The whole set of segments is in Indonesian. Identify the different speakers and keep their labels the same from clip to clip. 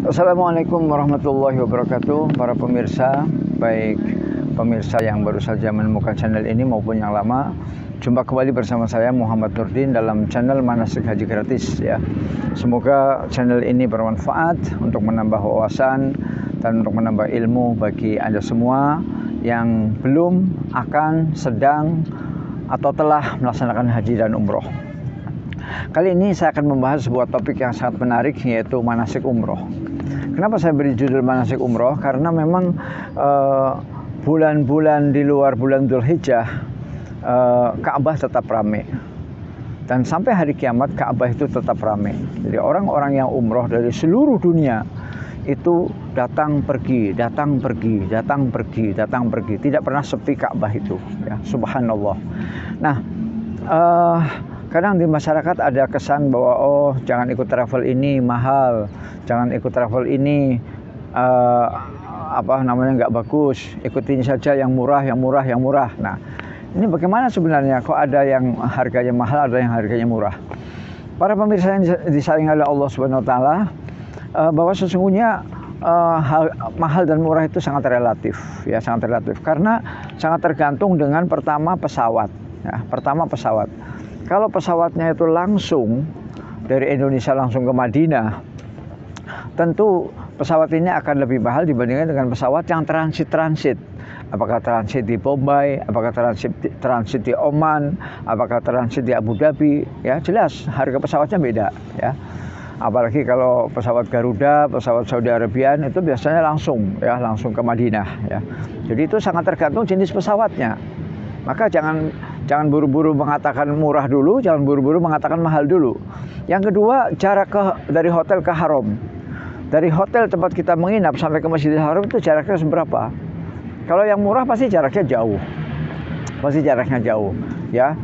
Speaker 1: Assalamualaikum warahmatullahi wabarakatuh. Para pemirsa, baik pemirsa yang baru saja menemukan channel ini maupun yang lama, jumpa kembali bersama saya Muhammad Nurdin dalam channel Manasik Haji Gratis ya. Semoga channel ini bermanfaat untuk menambah wawasan dan untuk menambah ilmu bagi Anda semua yang belum, akan, sedang atau telah melaksanakan haji dan umroh. Kali ini saya akan membahas sebuah topik yang sangat menarik, yaitu manasik umroh. Kenapa saya beri judul manasik umroh? Karena memang bulan-bulan di luar bulan Dzulhijjah Ka'bah tetap ramai. Dan sampai hari kiamat Ka'bah itu tetap ramai. Jadi orang-orang yang umroh dari seluruh dunia itu datang pergi, datang pergi, datang pergi, datang pergi. Tidak pernah sepi Ka'bah itu ya, subhanallah. Nah, kadang di masyarakat ada kesan bahwa jangan ikut travel ini mahal, jangan ikut travel ini nggak bagus, ikutin saja yang murah, yang murah, yang murah. Nah, ini bagaimana sebenarnya? Kok ada yang harganya mahal, ada yang harganya murah? Para pemirsa yang disayangi oleh Allah Subhanahu Wa Taala, bahwa sesungguhnya mahal dan murah itu sangat relatif, ya, sangat relatif. Karena sangat tergantung dengan pertama pesawat. Ya, pertama pesawat. Kalau pesawatnya itu langsung dari Indonesia langsung ke Madinah, tentu pesawat ini akan lebih mahal dibandingkan dengan pesawat yang transit. Apakah transit di Bombay, apakah transit di Oman, apakah transit di Abu Dhabi, ya jelas harga pesawatnya beda, ya. Apalagi kalau pesawat Garuda, pesawat Saudi Arabian itu biasanya langsung ke Madinah, ya. Jadi itu sangat tergantung jenis pesawatnya. Maka jangan buru-buru mengatakan murah dulu, jangan buru-buru mengatakan mahal dulu. Yang kedua, jarak dari hotel ke haram. Dari hotel tempat kita menginap sampai ke Masjidil Haram itu jaraknya seberapa? Kalau yang murah pasti jaraknya jauh. Pasti jaraknya jauh, ya.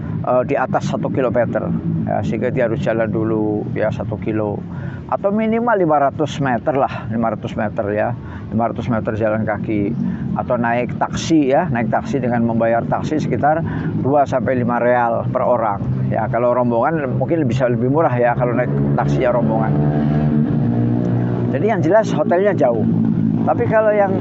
Speaker 1: Di atas 1 kilometer. Ya, sehingga dia harus jalan dulu ya 1 kilo. Atau minimal 500 meter lah, 500 meter ya. 500 meter jalan kaki. Atau naik taksi ya, naik taksi dengan membayar taksi sekitar 2-5 real per orang. Ya, kalau rombongan mungkin bisa lebih murah ya kalau naik taksinya rombongan. Jadi yang jelas hotelnya jauh. Tapi kalau yang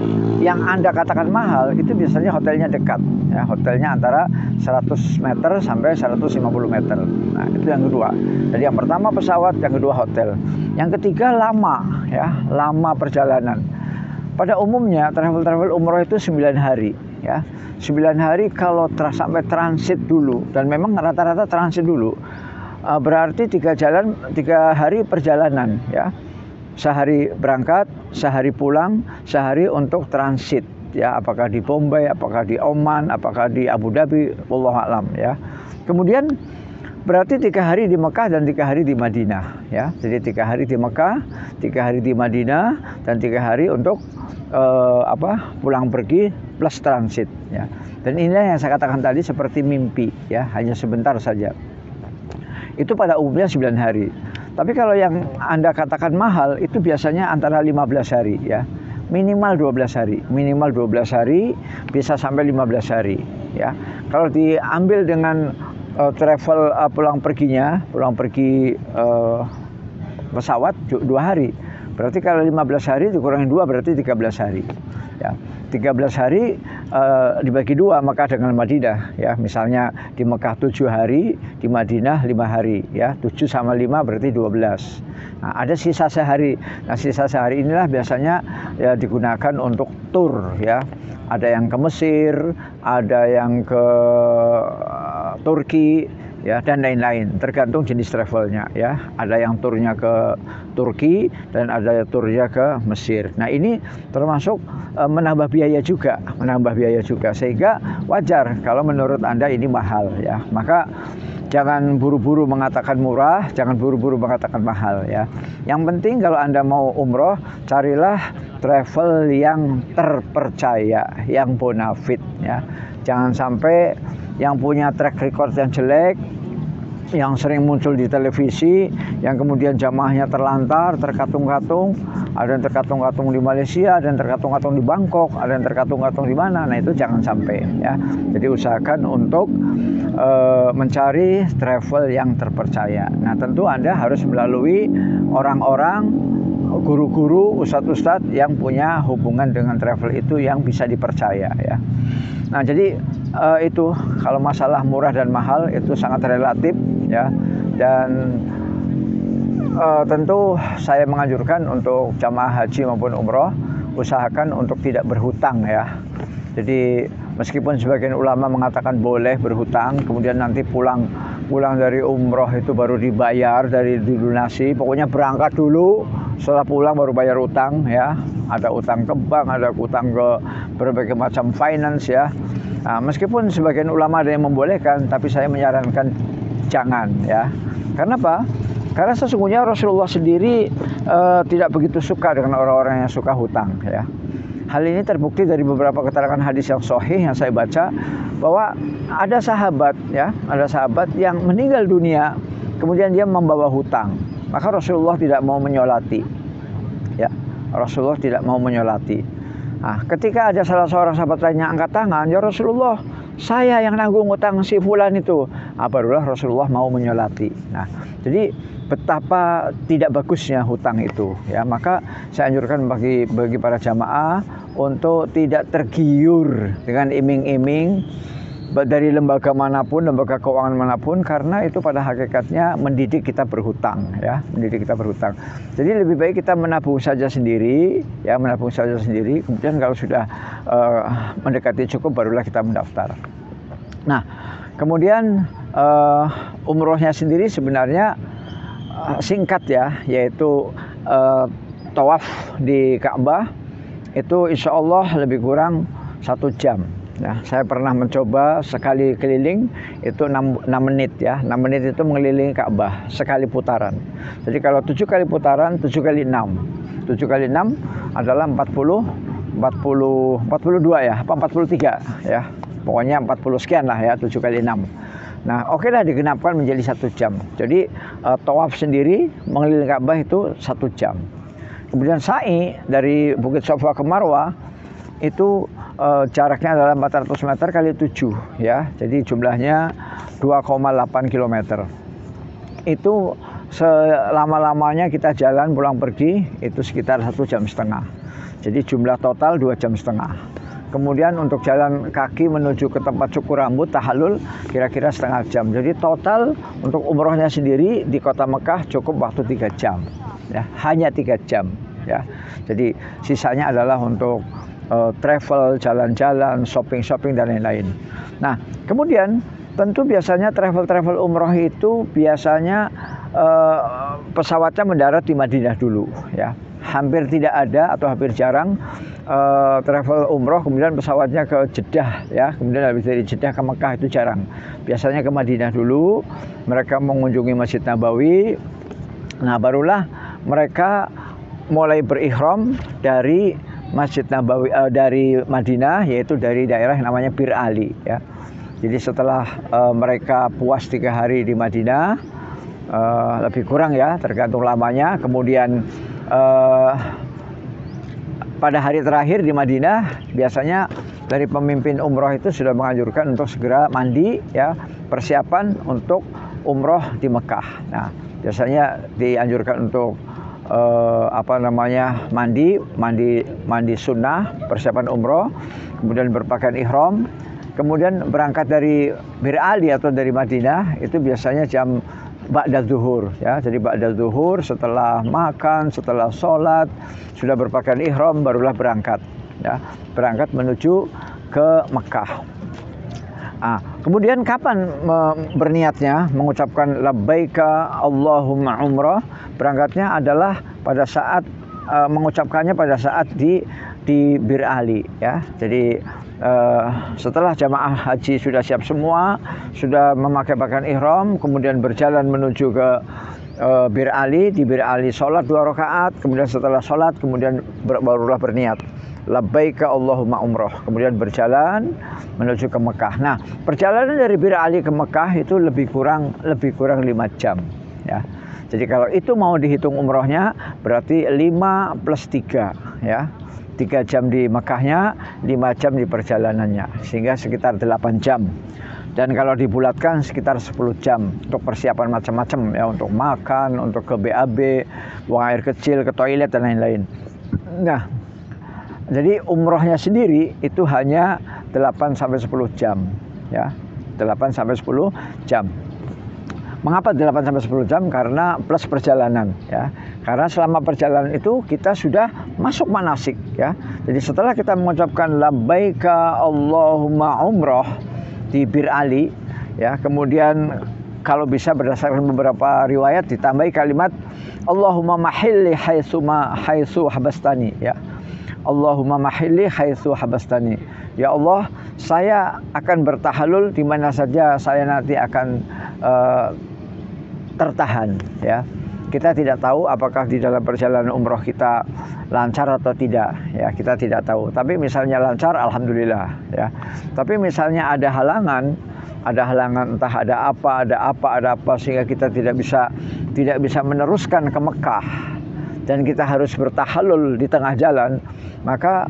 Speaker 1: Anda katakan mahal itu biasanya hotelnya dekat. Ya, hotelnya antara 100 meter sampai 150 meter. Nah, itu yang kedua. Jadi yang pertama pesawat, yang kedua hotel. Yang ketiga lama, ya, lama perjalanan. Pada umumnya travel umroh itu 9 hari, ya. 9 hari kalau sampai transit dulu, dan memang rata-rata transit dulu. Berarti 3 hari perjalanan, ya. Sehari berangkat, sehari pulang, sehari untuk transit, ya. Apakah di Bombay, apakah di Oman, apakah di Abu Dhabi, wallahu a'lam, ya. Kemudian berarti 3 hari di Mekah dan 3 hari di Madinah, ya. Jadi 3 hari di Mekah, 3 hari di Madinah, dan 3 hari untuk pulang pergi plus transit, ya. Dan inilah yang saya katakan tadi seperti mimpi, ya, hanya sebentar saja. Itu pada umumnya 9 hari. Tapi kalau yang Anda katakan mahal itu biasanya antara 15 hari, ya. Minimal 12 hari, minimal 12 hari, bisa sampai 15 hari, ya. Kalau diambil dengan travel pulang pergi pesawat 2 hari. Berarti kalau 15 hari dikurangi 2 berarti 13 hari. Ya, 13 hari dibagi 2 Mekah dengan Madinah, ya. Misalnya di Mekah 7 hari, di Madinah 5 hari, ya. 7 sama 5 berarti 12. Nah, ada sisa sehari. Nah, sisa sehari inilah biasanya ya digunakan untuk tur, ya. Ada yang ke Mesir, ada yang ke Turki, ya, dan lain-lain, tergantung jenis travelnya, ya. Ada yang turnya ke Turki dan ada turnya ke Mesir. Nah, ini termasuk menambah biaya juga, sehingga wajar kalau menurut Anda ini mahal, ya. Maka jangan buru-buru mengatakan murah, jangan buru-buru mengatakan mahal, ya. Yang penting kalau Anda mau umroh, carilah travel yang terpercaya, yang bonafit, ya. Jangan sampai yang punya track record yang jelek, yang sering muncul di televisi, yang kemudian jamaahnya terlantar, terkatung-katung. Ada yang terkatung-katung di Malaysia, ada yang terkatung-katung di Bangkok, ada yang terkatung-katung di mana. Nah, itu jangan sampai, ya. Jadi usahakan untuk mencari travel yang terpercaya. Nah, tentu Anda harus melalui orang-orang guru-guru, ustadz-ustadz yang punya hubungan dengan travel itu yang bisa dipercaya ya. Nah jadi itu kalau masalah murah dan mahal itu sangat relatif ya, dan tentu saya menganjurkan untuk jamaah haji maupun umroh usahakan untuk tidak berhutang ya. Jadi meskipun sebagian ulama mengatakan boleh berhutang, kemudian nanti pulang dari umroh itu baru dibayar dari dilunasi, pokoknya berangkat dulu, setelah pulang baru bayar utang ya. Ada utang ke bank, ada utang ke berbagai macam finance ya. Nah, meskipun sebagian ulama ada yang membolehkan, tapi saya menyarankan jangan ya. Karena apa? Karena sesungguhnya Rasulullah sendiri tidak begitu suka dengan orang-orang yang suka hutang ya. Hal ini terbukti dari beberapa keterangan hadis yang sahih yang saya baca, bahwa ada sahabat ya, ada sahabat yang meninggal dunia kemudian dia membawa hutang, maka Rasulullah tidak mau menyolati ya. Rasulullah tidak mau menyolati. Nah, ketika ada salah seorang sahabat lainnya angkat tangan, ya Rasulullah, saya yang nanggung utang si fulan itu, barulah Rasulullah mau menyolati. Nah, jadi betapa tidak bagusnya hutang itu ya. Maka saya anjurkan bagi para jamaah untuk tidak tergiur dengan iming-iming dari lembaga manapun, lembaga keuangan manapun, karena itu pada hakikatnya mendidik kita berhutang ya, mendidik kita berhutang. Jadi lebih baik kita menabung saja sendiri ya, menabung saja sendiri, kemudian kalau sudah mendekati cukup barulah kita mendaftar. Nah, kemudian umrohnya sendiri sebenarnya singkat ya, yaitu tawaf di Ka'bah itu insya Allah lebih kurang 1 jam. Nah, saya pernah mencoba sekali keliling itu 6 menit ya. 6 menit itu mengelilingi Ka'bah sekali putaran. Jadi kalau 7 kali putaran, 7 kali 6. 7 kali 6 adalah 42 ya, apa 43 ya. Pokoknya 40 sekian lah ya, 7 kali 6. Nah, oke lah digenapkan menjadi 1 jam. Jadi tawaf sendiri mengelilingi Ka'bah itu 1 jam. Kemudian sa'i dari Bukit Safa ke Marwah itu jaraknya adalah 400 meter kali 7 ya. Jadi jumlahnya 2,8 km. Itu selama-lamanya kita jalan pulang pergi itu sekitar 1,5 jam. Jadi jumlah total 2,5 jam. Kemudian untuk jalan kaki menuju ke tempat cukur rambut tahallul kira-kira setengah jam. Jadi total untuk umrohnya sendiri di kota Mekah cukup waktu 3 jam ya, hanya 3 jam ya. Jadi sisanya adalah untuk travel, jalan-jalan, shopping dan lain-lain. Nah, kemudian tentu biasanya travel umroh itu biasanya pesawatnya mendarat di Madinah dulu ya. Hampir tidak ada atau hampir jarang travel umroh kemudian pesawatnya ke Jeddah ya, kemudian habis dari Jeddah ke Mekah itu jarang. Biasanya ke Madinah dulu, mereka mengunjungi Masjid Nabawi. Nah, barulah mereka mulai berihram dari Masjid Nabawi dari Madinah, yaitu dari daerah yang namanya Bir Ali ya. Jadi setelah mereka puas 3 hari di Madinah, lebih kurang ya tergantung lamanya, kemudian pada hari terakhir di Madinah biasanya dari pemimpin umroh itu sudah menganjurkan untuk segera mandi ya, persiapan untuk umroh di Mekah. Nah, biasanya dianjurkan untuk mandi sunnah, persiapan umroh, kemudian berpakaian ihram, kemudian berangkat dari Bir Ali atau dari Madinah itu biasanya jam ba'da zuhur ya. Jadi ba'da zuhur setelah makan, setelah sholat, sudah berpakaian ihram barulah berangkat ya, berangkat menuju ke Mekah. Nah, kemudian kapan berniatnya mengucapkan labbaika Allahumma umrah? Berangkatnya adalah pada saat mengucapkannya pada saat di Bir Ali ya. Jadi setelah jamaah haji sudah siap semua, sudah memakai pakaian ihram, kemudian berjalan menuju ke Bir Ali. Di Bir Ali sholat 2 rakaat, kemudian setelah sholat kemudian barulah berniat labbaika Allahumma umrah, kemudian berjalan menuju ke Mekah. Nah, perjalanan dari Bir Ali ke Mekah itu lebih kurang 5 jam ya. Jadi kalau itu mau dihitung umrohnya berarti 5 plus 3 ya. 3 jam di Mekahnya, 5 jam di perjalanannya, sehingga sekitar 8 jam. Dan kalau dibulatkan sekitar 10 jam untuk persiapan macam-macam ya, untuk makan, untuk ke BAB, buang air kecil, ke toilet dan lain-lain. Nah, jadi umrohnya sendiri itu hanya 8 sampai 10 jam ya. 8 sampai 10 jam. Mengapa 8 sampai 10 jam? Karena plus perjalanan ya. Karena selama perjalanan itu kita sudah masuk manasik ya. Jadi setelah kita mengucapkan labbaika Allahumma umroh di Bir Ali ya, kemudian kalau bisa berdasarkan beberapa riwayat ditambahi kalimat Allahumma mahilli haitsu habastani ya. Allahumma mahilli haitsu habastani. Ya Allah, saya akan bertahalul di mana saja saya nanti akan tertahan ya. Kita tidak tahu apakah di dalam perjalanan umroh kita lancar atau tidak ya, kita tidak tahu. Tapi misalnya lancar, alhamdulillah ya. Tapi misalnya ada halangan entah ada apa sehingga kita tidak bisa meneruskan ke Mekah dan kita harus bertahalul di tengah jalan, maka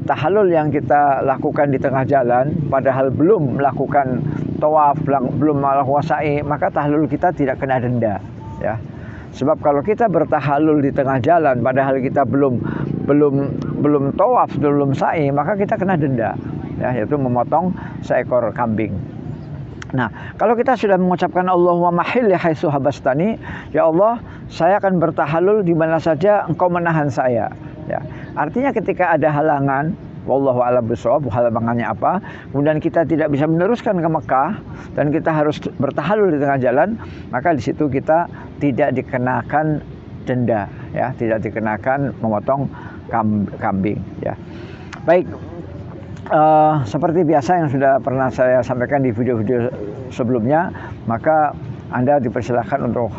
Speaker 1: tahalul yang kita lakukan di tengah jalan padahal belum melakukan tawaf, belum melakukan sa'i, maka tahalul kita tidak kena denda ya. Sebab kalau kita bertahalul di tengah jalan padahal kita belum tawaf, belum sa'i, maka kita kena denda ya, yaitu memotong seekor kambing. Nah, kalau kita sudah mengucapkan Allahumma mahilli haitsu habastani, ya Allah, saya akan bertahalul di mana saja Engkau menahan saya ya. Artinya ketika ada halangan, wallahu a'lam bishawab, halangannya apa, kemudian kita tidak bisa meneruskan ke Mekah dan kita harus bertahalul di tengah jalan, maka di situ kita tidak dikenakan denda ya, tidak dikenakan memotong kambing ya. Baik, seperti biasa yang sudah pernah saya sampaikan di video-video sebelumnya, maka Anda dipersilakan untuk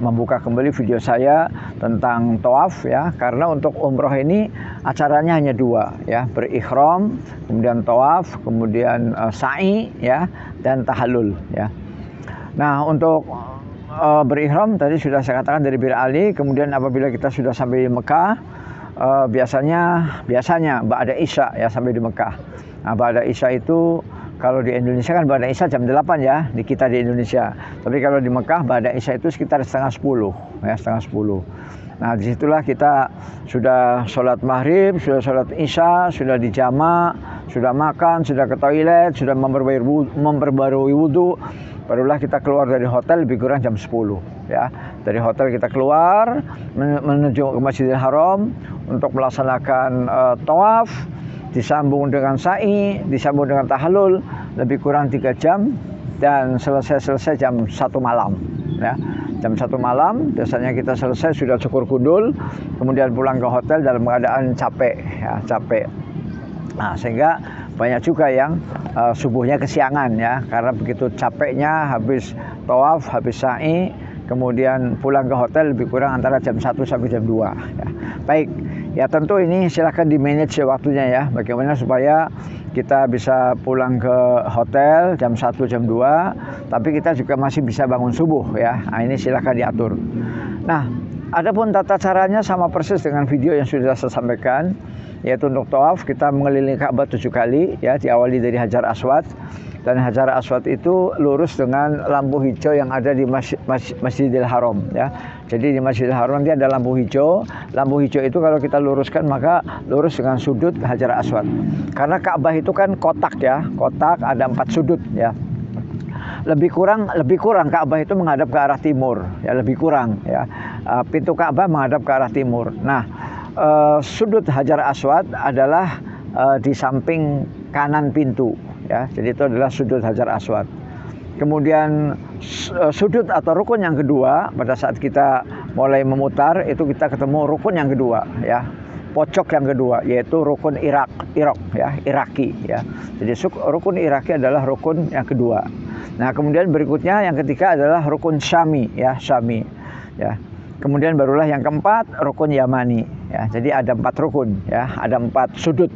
Speaker 1: membuka kembali video saya tentang tawaf ya, karena untuk umroh ini acaranya hanya 2 ya, berihram, kemudian tawaf, kemudian sa'i ya, dan tahallul ya. Nah, untuk berihram tadi sudah saya katakan dari Bir Ali, kemudian apabila kita sudah sampai di Mekah, biasanya ba'da Isya ya, sampai di Mekah. Nah, ba'da Isya itu kalau di Indonesia kan ba'da Isya jam 8 ya, di kita di Indonesia. Tapi kalau di Mekah ba'da Isya itu sekitar setengah 10 ya, setengah 10. Nah, disitulah kita sudah sholat maghrib, sudah sholat Isya, sudah dijama, sudah makan, sudah ke toilet, sudah memperbarui wudhu, barulah kita keluar dari hotel lebih kurang jam 10 ya. Dari hotel kita keluar menuju ke Masjidil Haram untuk melaksanakan tawaf, disambung dengan sa'i, disambung dengan tahallul, lebih kurang 3 jam dan selesai jam 1 malam ya. Jam 1 malam biasanya kita selesai, sudah cukur gundul, kemudian pulang ke hotel dalam keadaan capek ya, capek. Nah, sehingga banyak juga yang subuhnya kesiangan ya, karena begitu capeknya habis tawaf, habis sa'i, kemudian pulang ke hotel lebih kurang antara jam 1 sampai jam 2 ya. Baik, ya tentu ini silahkan di manage waktunya ya, bagaimana supaya kita bisa pulang ke hotel jam 1 jam 2 tapi kita juga masih bisa bangun subuh ya. Nah, ini silahkan diatur. Nah, adapun tata caranya sama persis dengan video yang sudah saya sampaikan, yaitu untuk tawaf kita mengelilingi Ka'bah 7 kali ya, diawali dari Hajar Aswad, dan Hajar Aswad itu lurus dengan lampu hijau yang ada di Masjidil Haram ya. Jadi di Masjidil Haram nanti ada lampu hijau. Lampu hijau itu kalau kita luruskan maka lurus dengan sudut Hajar Aswad. Karena Ka'bah itu kan kotak ya, kotak ada 4 sudut ya. Lebih kurang Ka'bah itu menghadap ke arah timur ya, lebih kurang ya. Pintu Ka'bah menghadap ke arah timur. Nah, sudut Hajar Aswad adalah di samping kanan pintu ya. Jadi itu adalah sudut Hajar Aswad. Kemudian sudut atau rukun yang kedua, pada saat kita mulai memutar itu kita ketemu rukun yang kedua ya, pojok yang kedua, yaitu rukun Irak ya, Iraki ya. Jadi rukun Iraki adalah rukun yang kedua. Nah, kemudian berikutnya yang ketiga adalah rukun Syami ya, Syami ya. Kemudian barulah yang keempat rukun Yamani ya. Jadi ada 4 rukun ya, ada 4 sudut,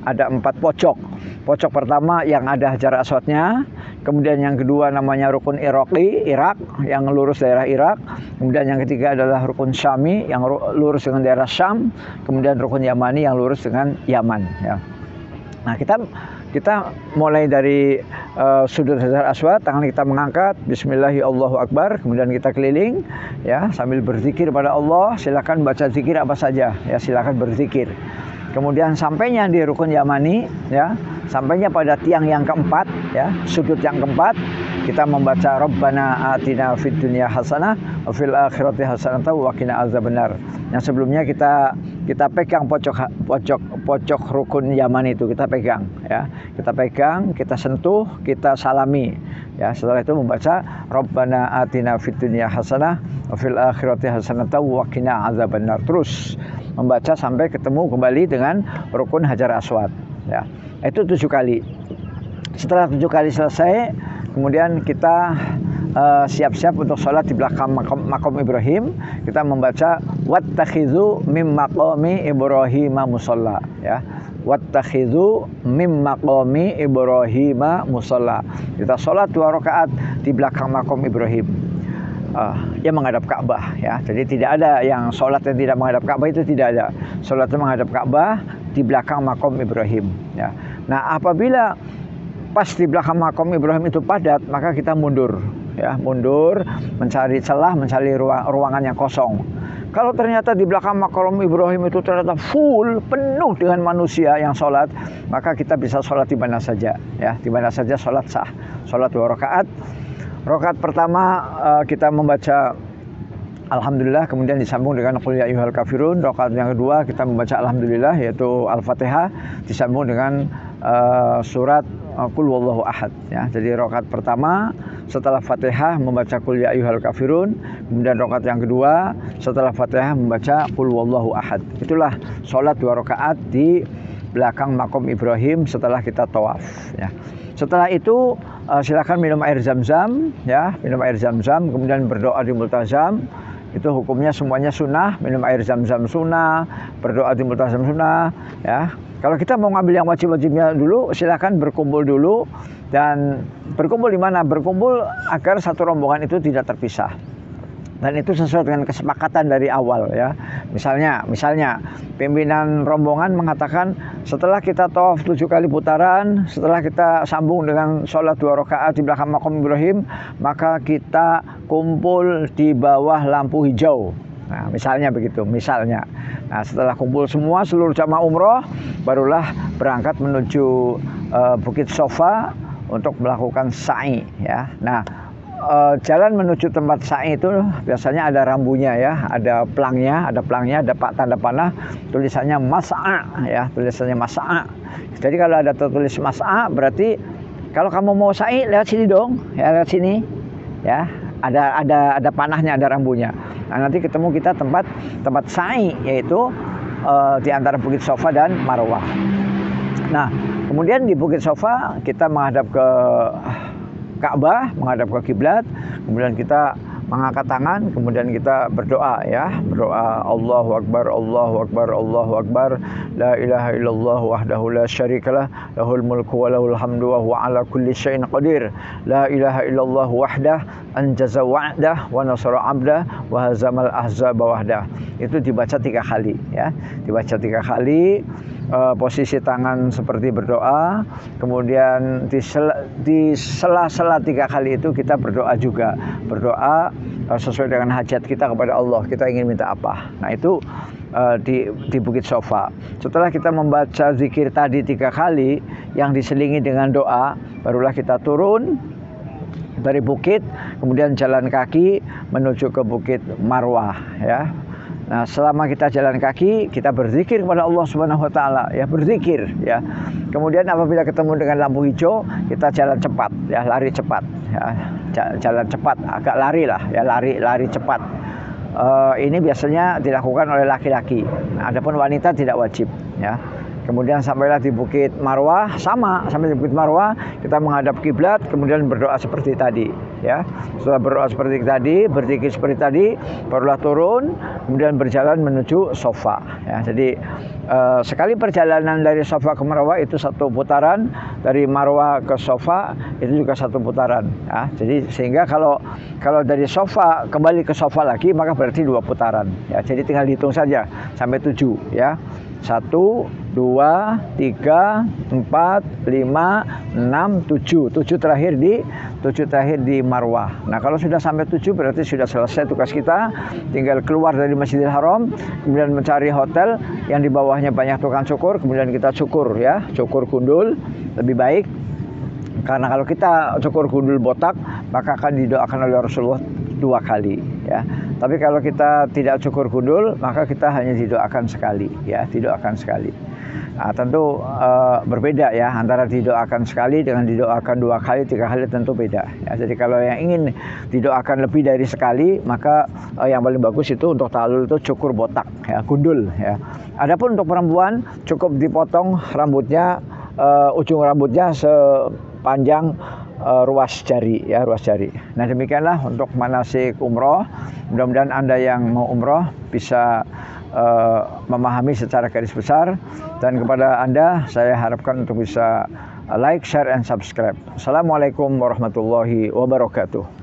Speaker 1: ada 4 pojok. Pojok pertama yang ada Hajar Aswadnya, kemudian yang kedua namanya rukun Iraqi, Irak, yang lurus daerah Irak. Kemudian yang ketiga adalah rukun Syami yang lurus dengan daerah Syam. Kemudian rukun Yamani yang lurus dengan Yaman ya. Nah, kita Kita mulai dari sudut Hajar Aswad, tangan kita mengangkat, Bismillahirrahmanirrahim, Allahu Akbar, kemudian kita keliling, ya, sambil berzikir pada Allah. Silakan baca zikir apa saja, ya, silakan berzikir. Kemudian sampainya di rukun yamani, ya, sampainya pada tiang yang keempat, ya, sudut yang keempat, kita membaca Rabbana atina fid dunya hasanah wa fil akhirati hasanah wa qina azabannar. Yang sebelumnya kita pegang pojok rukun yamani itu, kita pegang, ya. Kita pegang, kita sentuh, kita salami. Ya, setelah itu membaca Rabbana atina fid dunya hasanah wa fil akhirati hasanah wa qina azabannar. Terus membaca sampai ketemu kembali dengan rukun Hajar Aswad, ya. Itu 7 kali. Setelah 7 kali selesai, kemudian kita siap-siap untuk sholat di belakang makom Ibrahim. Kita membaca wattakhidhu mim maqami Ibrahim musalla, ya. Wattakhidhu mim maqami Ibrahim musalla. Kita sholat 2 rakaat di belakang makom Ibrahim. Yang menghadap Ka'bah, ya. Jadi tidak ada yang sholat yang tidak menghadap Ka'bah, itu tidak ada. Sholat yang menghadap Ka'bah di belakang makom Ibrahim, ya. Nah, apabila pas di belakang makom Ibrahim itu padat, maka kita mundur, ya, mundur, mencari celah, mencari ruangan yang kosong. Kalau ternyata di belakang makom Ibrahim itu ternyata full, penuh dengan manusia yang sholat, maka kita bisa sholat di mana saja, ya, di mana saja sholat sah. Sholat 2 rakaat. Rakaat pertama kita membaca Alhamdulillah, kemudian disambung dengan Qul ya ayyuhal kafirun. Rakaat yang kedua kita membaca Alhamdulillah, yaitu Al-Fatihah, disambung dengan surat Qul wallahu ahad, ya. Jadi rakaat pertama setelah Fatihah membaca Qul ya ayyuhal kafirun, kemudian rakaat yang kedua setelah Fatihah membaca Qul wallahu ahad. Itulah sholat 2 rakaat di belakang makom Ibrahim setelah kita tawaf, ya. Setelah itu silakan minum air zam-zam, ya, minum air zam-zam, kemudian berdoa di multazam. Itu hukumnya semuanya sunnah. Minum air zam-zam sunnah, berdoa di multazam sunnah, ya. Kalau kita mau ngambil yang wajib-wajibnya dulu, silakan berkumpul dulu. Dan berkumpul di mana? Berkumpul agar satu rombongan itu tidak terpisah. Dan itu sesuai dengan kesepakatan dari awal, ya. Misalnya pimpinan rombongan mengatakan setelah kita tawaf 7 kali putaran, setelah kita sambung dengan sholat 2 rakaat di belakang makom Ibrahim, maka kita kumpul di bawah lampu hijau. Nah, misalnya begitu, misalnya. Nah, setelah kumpul semua seluruh jamaah umroh, barulah berangkat menuju Bukit Sofa untuk melakukan sa'i, ya. Nah, jalan menuju tempat sa'i itu biasanya ada rambunya, ya, ada pelangnya, ada tanda panah tulisannya mas'a, ya, tulisannya mas'a. Jadi kalau ada tertulis mas'a, berarti kalau kamu mau sa'i lewat sini dong, ya, lewat sini, ya. Ada panahnya, ada rambunya. Nah, nanti ketemu kita tempat sa'i, yaitu di antara Bukit Sofa dan Marwah. Nah, kemudian di Bukit Sofa kita menghadap ke Ka'bah, menghadap ke kiblat, kemudian kita mengangkat tangan, kemudian kita berdoa, ya, berdoa Allahu Akbar, Allahu Akbar, Allahu Akbar, la ilaha illallah wahdahu la syarikalah, lahul mulku wa lahul hamdu wa huwa ala kulli syai'in qadir, la ilaha illallah wahdah anjaza wa'dah wa nasara 'abdah wa hazamal ahzaba wahdah. Itu dibaca 3 kali, ya, dibaca 3 kali. Posisi tangan seperti berdoa, kemudian di sela-sela 3 kali itu kita berdoa juga, berdoa sesuai dengan hajat kita kepada Allah, kita ingin minta apa. Nah, itu di Bukit Sofa. Setelah kita membaca zikir tadi 3 kali yang diselingi dengan doa, barulah kita turun dari bukit, kemudian jalan kaki menuju ke Bukit Marwah, ya. Nah, selama kita jalan kaki, kita berzikir kepada Allah Subhanahu wa taala, ya, berzikir, ya. Kemudian apabila ketemu dengan lampu hijau, kita jalan cepat, ya, lari cepat, ya. Jalan cepat, agak lari lah, ya, lari cepat. Ini biasanya dilakukan oleh laki-laki. Nah, adapun wanita tidak wajib, ya. Kemudian sampailah di Bukit Marwah, sampai di Bukit Marwah kita menghadap kiblat, kemudian berdoa seperti tadi, ya. Setelah berdoa seperti tadi, berzikir seperti tadi, barulah turun, kemudian berjalan menuju Sofa, ya. Jadi sekali perjalanan dari Sofa ke Marwah itu 1 putaran, dari Marwah ke Sofa itu juga 1 putaran, ya. Jadi sehingga kalau dari Sofa kembali ke Sofa lagi, maka berarti 2 putaran, ya. Jadi tinggal dihitung saja sampai 7, ya. 1, 2, 3, 4, 5, 6, 7. 7 terakhir di Marwah. Nah, kalau sudah sampai 7 berarti sudah selesai tugas kita. Tinggal keluar dari Masjidil Haram, kemudian mencari hotel yang di bawahnya banyak tukang cukur, kemudian kita cukur ya, cukur gundul lebih baik. Karena kalau kita cukur gundul botak, maka akan didoakan oleh Rasulullah 2 kali ya. Tapi kalau kita tidak cukur gundul, maka kita hanya didoakan sekali ya, didoakan sekali. Nah, tentu berbeda ya antara didoakan sekali dengan didoakan 2 kali, 3 kali tentu beda ya. Jadi kalau yang ingin didoakan lebih dari sekali, maka yang paling bagus itu untuk ta'alul itu cukur botak ya, gundul ya. Adapun untuk perempuan cukup dipotong rambutnya, ujung rambutnya sepanjang ruas jari ya, ruas jari. Nah, demikianlah untuk manasik umroh. Mudah-mudahan Anda yang mau umroh bisa memahami secara garis besar, dan kepada Anda saya harapkan untuk bisa like, share, and subscribe. Assalamualaikum warahmatullahi wabarakatuh.